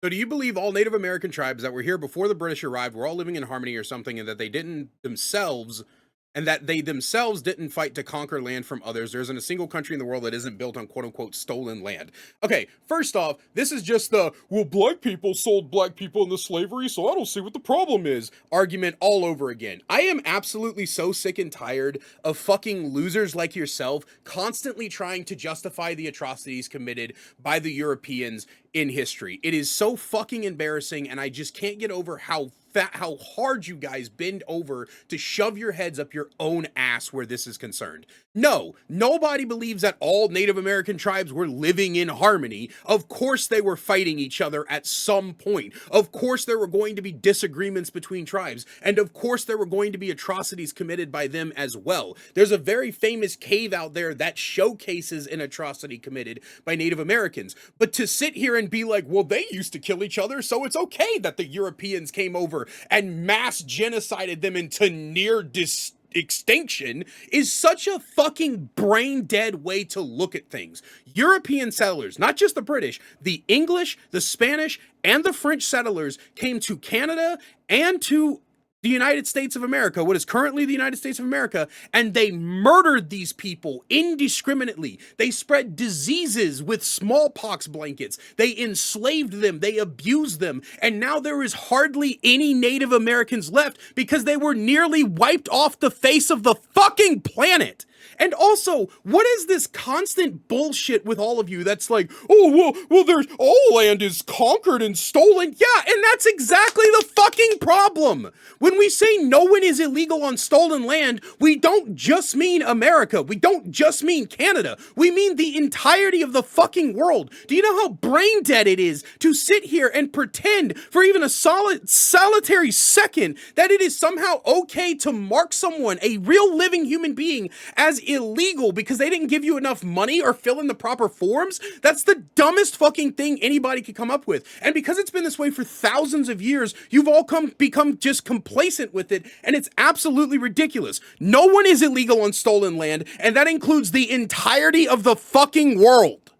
So do you believe all Native American tribes that were here before the British arrived were all living in harmony or something, and that they didn't themselves and that they themselves didn't fight to conquer land from others? There isn't a single country in the world that isn't built on quote unquote stolen land. Okay, first off, this is just the well, black people sold black people into slavery, so I don't see what the problem is argument all over again. I am absolutely so sick and tired of fucking losers like yourself constantly trying to justify the atrocities committed by the Europeans in history. It is so fucking embarrassing, and I just can't get over how hard you guys bend over to shove your heads up your own ass where this is concerned. No, nobody believes that all Native American tribes were living in harmony. Of course they were fighting each other at some point. Of course there were going to be disagreements between tribes, and of course there were going to be atrocities committed by them as well. There's a very famous cave out there that showcases an atrocity committed by Native Americans. But to sit here and be like, well, they used to kill each other, so it's okay that the Europeans came over and mass genocided them into extinction is such a fucking brain dead way to look at things. European settlers, not just the British, the English, the Spanish, and the French settlers came to Canada and to the United States of America, what is currently the United States of America, and they murdered these people indiscriminately. They spread diseases with smallpox blankets. They enslaved them. They abused them. And now there is hardly any Native Americans left because they were nearly wiped off the face of the fucking planet. And also, what is this constant bullshit with all of you that's like, oh, well, there's all land is conquered and stolen. Yeah, and that's exactly the fucking problem. When we say no one is illegal on stolen land, we don't just mean America. We don't just mean Canada. We mean the entirety of the fucking world. Do you know how brain dead it is to sit here and pretend for even a solitary second that it is somehow okay to mark someone, a real living human being, as illegal because they didn't give you enough money or fill in the proper forms? That's the dumbest fucking thing anybody could come up with. And because it's been this way for thousands of years, you've all become just complacent with it, and it's absolutely ridiculous. No one is illegal on stolen land, and that includes the entirety of the fucking world.